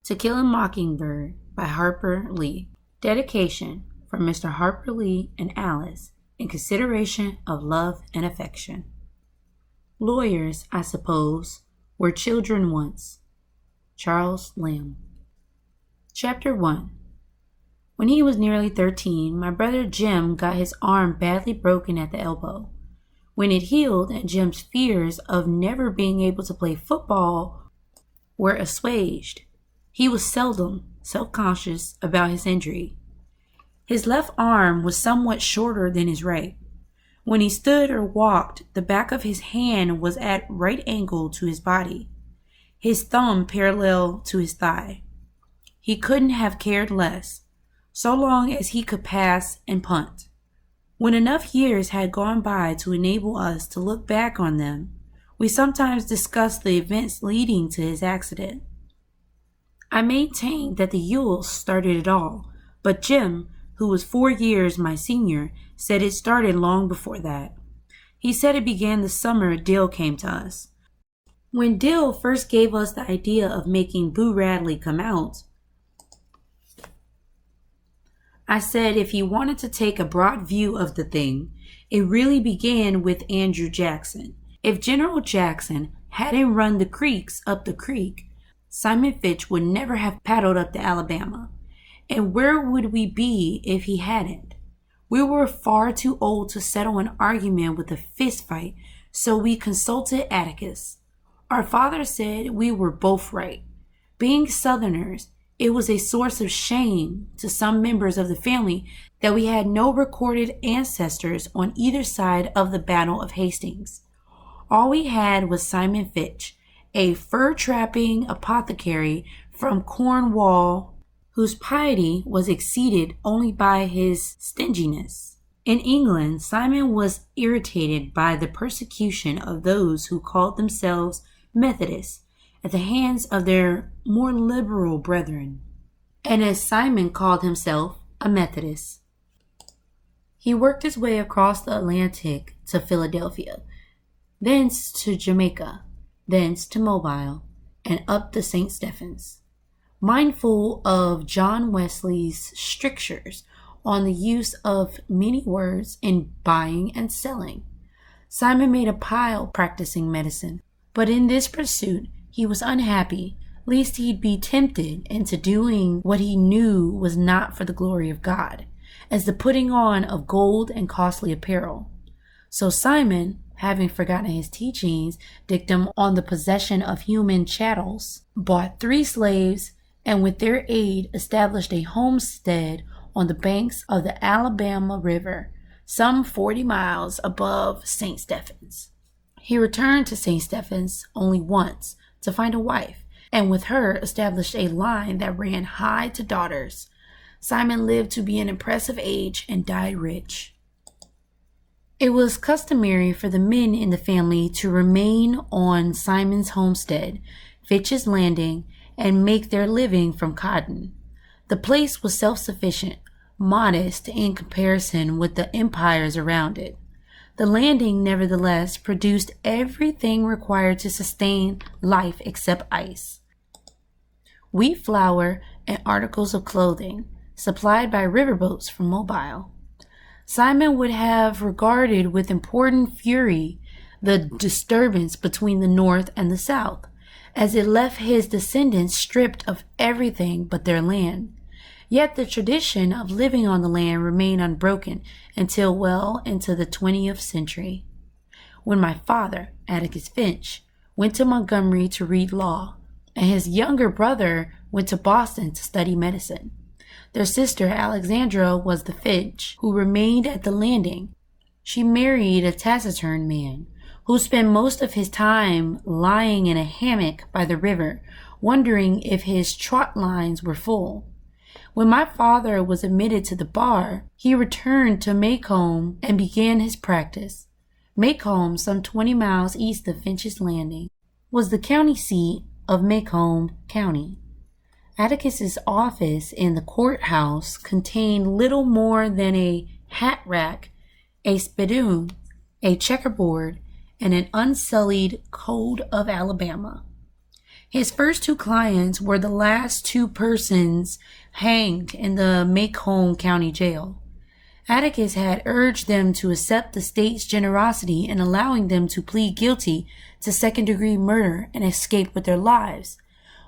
To Kill a Mockingbird by Harper Lee. Dedication from Mr. Harper Lee and Alice in consideration of love and affection. Lawyers, I suppose, were children once. Charles Lamb. Chapter 1. When he was nearly 13, my brother Jim got his arm badly broken at the elbow. When it healed and Jim's fears of never being able to play football were assuaged, he was seldom self-conscious about his injury. His left arm was somewhat shorter than his right. When he stood or walked, the back of his hand was at right angle to his body, his thumb parallel to his thigh. He couldn't have cared less, so long as he could pass and punt. When enough years had gone by to enable us to look back on them, we sometimes discussed the events leading to his accident. I maintained that the Yules started it all, but Jim, who was 4 years my senior, said it started long before that. He said it began the summer Dill came to us. When Dill first gave us the idea of making Boo Radley come out, I said if he wanted to take a broad view of the thing, it really began with Andrew Jackson. If General Jackson hadn't run the creeks up the creek, Simon Fitch would never have paddled up to Alabama. And where would we be if he hadn't? We were far too old to settle an argument with a fist fight, so we consulted Atticus. Our father said we were both right. Being Southerners, it was a source of shame to some members of the family that we had no recorded ancestors on either side of the Battle of Hastings. All we had was Simon Fitch, a fur-trapping apothecary from Cornwall, whose piety was exceeded only by his stinginess. In England, Simon was irritated by the persecution of those who called themselves Methodists at the hands of their more liberal brethren, and as Simon called himself a Methodist, he worked his way across the Atlantic to Philadelphia, thence to Jamaica, thence to Mobile, and up the St. Stephen's. Mindful of John Wesley's strictures on the use of many words in buying and selling, Simon made a pile practicing medicine, but in this pursuit he was unhappy, lest he'd be tempted into doing what he knew was not for the glory of God, as the putting on of gold and costly apparel. So Simon, having forgotten his teachings dictum on the possession of human chattels, bought 3 slaves and with their aid established a homestead on the banks of the Alabama River, some 40 miles above St. Stephen's. He returned to St. Stephen's only once to find a wife, and with her established a line that ran high to daughters. Simon lived to be an impressive age and died rich. It was customary for the men in the family to remain on Simon's homestead, Fitch's Landing, and make their living from cotton. The place was self-sufficient, modest in comparison with the empires around it. The landing, nevertheless, produced everything required to sustain life except ice, wheat flour, and articles of clothing, supplied by riverboats from Mobile. Simon would have regarded with important fury the disturbance between the North and the South, as it left his descendants stripped of everything but their land. Yet the tradition of living on the land remained unbroken until well into the 20th century, when my father, Atticus Finch, went to Montgomery to read law, and his younger brother went to Boston to study medicine. Their sister Alexandra was the Finch, who remained at the landing. She married a taciturn man, who spent most of his time lying in a hammock by the river, wondering if his trot lines were full. When my father was admitted to the bar, he returned to Macomb and began his practice. Macomb, some 20 miles east of Finch's Landing, was the county seat of Macomb County. Atticus's office in the courthouse contained little more than a hat rack, a spittoon, a checkerboard, and an unsullied Code of Alabama. His first two clients were the last two persons hanged in the Macomb County Jail. Atticus had urged them to accept the state's generosity in allowing them to plead guilty to second-degree murder and escape with their lives.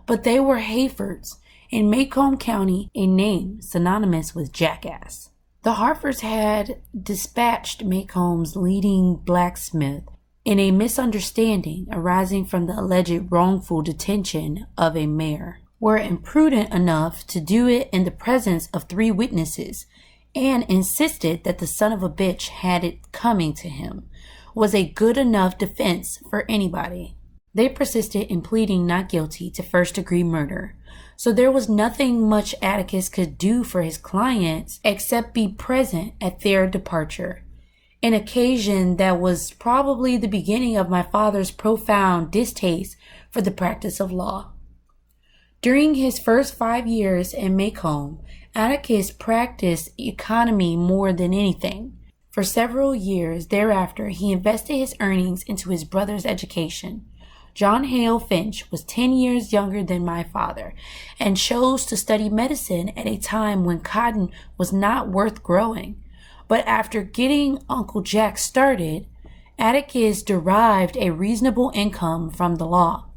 But they were Hayfords, in Macomb County, a name synonymous with jackass. The Harpers had dispatched Macomb's leading blacksmith in a misunderstanding arising from the alleged wrongful detention of a mayor, were imprudent enough to do it in the presence of 3 witnesses, and insisted that the son of a bitch had it coming to him was a good enough defense for anybody. They persisted in pleading not guilty to first-degree murder, so there was nothing much Atticus could do for his clients except be present at their departure, an occasion that was probably the beginning of my father's profound distaste for the practice of law. During his first 5 years in Macomb, Atticus practiced economy more than anything. For several years thereafter, he invested his earnings into his brother's education. John Hale Finch was 10 years younger than my father and chose to study medicine at a time when cotton was not worth growing. But after getting Uncle Jack started, Atticus derived a reasonable income from the law.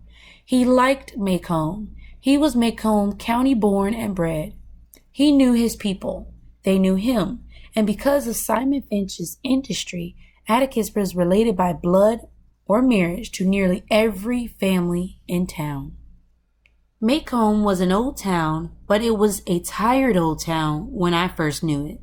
He liked Macomb. He was Macomb County born and bred. He knew his people. They knew him. And because of Simon Finch's industry, Atticus was related by blood or marriage to nearly every family in town. Macomb was an old town, but it was a tired old town when I first knew it.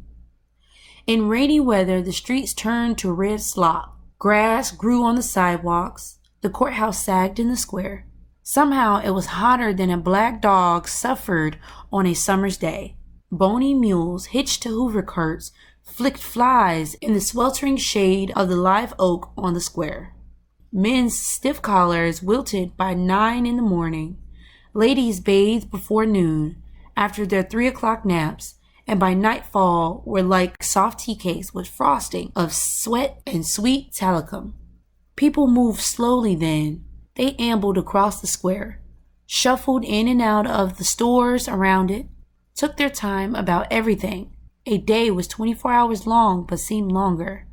In rainy weather, the streets turned to red slop. Grass grew on the sidewalks. The courthouse sagged in the square. Somehow it was hotter than a black dog suffered on a summer's day. Bony mules hitched to hoover carts flicked flies in the sweltering shade of the live oak on the square. Men's stiff collars wilted by 9 in the morning. Ladies bathed before noon, after their 3 o'clock naps, and by nightfall were like soft tea cakes with frosting of sweat and sweet talcum. People moved slowly then. They ambled across the square, shuffled in and out of the stores around it, took their time about everything. A day was 24 hours long, but seemed longer.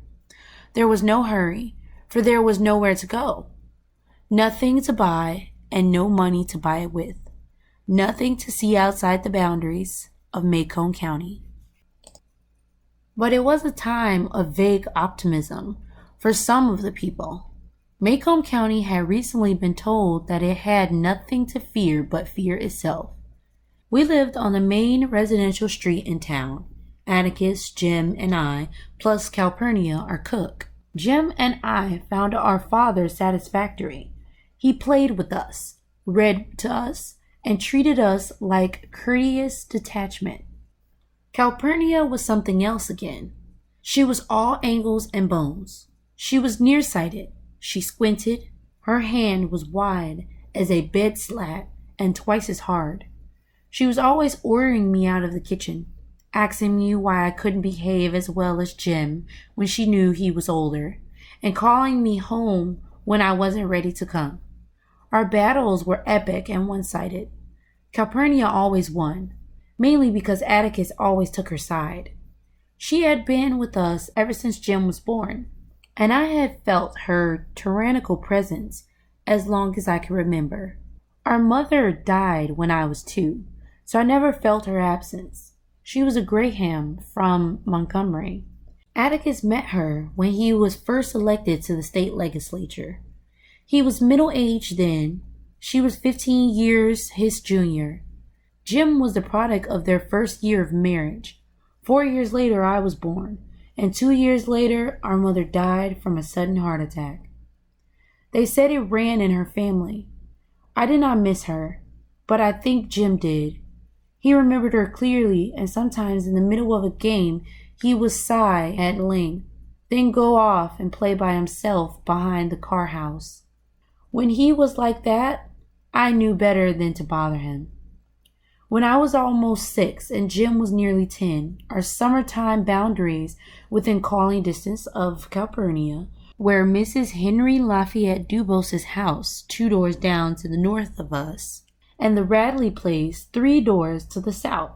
There was no hurry, for there was nowhere to go. Nothing to buy, and no money to buy it with. Nothing to see outside the boundaries of Macomb County. But it was a time of vague optimism for some of the people. Macomb County had recently been told that it had nothing to fear but fear itself. We lived on the main residential street in town. Atticus, Jim, and I, plus Calpurnia, our cook. Jim and I found our father satisfactory. He played with us, read to us, and treated us like courteous detachment. Calpurnia was something else again. She was all angles and bones. She was nearsighted. She squinted. Her hand was wide as a bed slat and twice as hard. She was always ordering me out of the kitchen, asking me why I couldn't behave as well as Jim when she knew he was older, and calling me home when I wasn't ready to come. Our battles were epic and one-sided. Calpurnia always won, mainly because Atticus always took her side. She had been with us ever since Jim was born, and I had felt her tyrannical presence as long as I can remember. Our mother died when I was 2, so I never felt her absence. She was a Graham from Montgomery. Atticus met her when he was first elected to the state legislature. He was middle-aged then. She was 15 years his junior. Jim was the product of their first year of marriage. 4 years later, I was born, and 2 years later, our mother died from a sudden heart attack. They said it ran in her family. I did not miss her, but I think Jim did. He remembered her clearly, and sometimes in the middle of a game, he would sigh at length, then go off and play by himself behind the car house. When he was like that, I knew better than to bother him. When I was almost 6 and Jim was nearly 10, our summertime boundaries within calling distance of Calpurnia where Mrs. Henry Lafayette Dubos's house 2 doors down to the north of us, and the Radley place 3 doors to the south.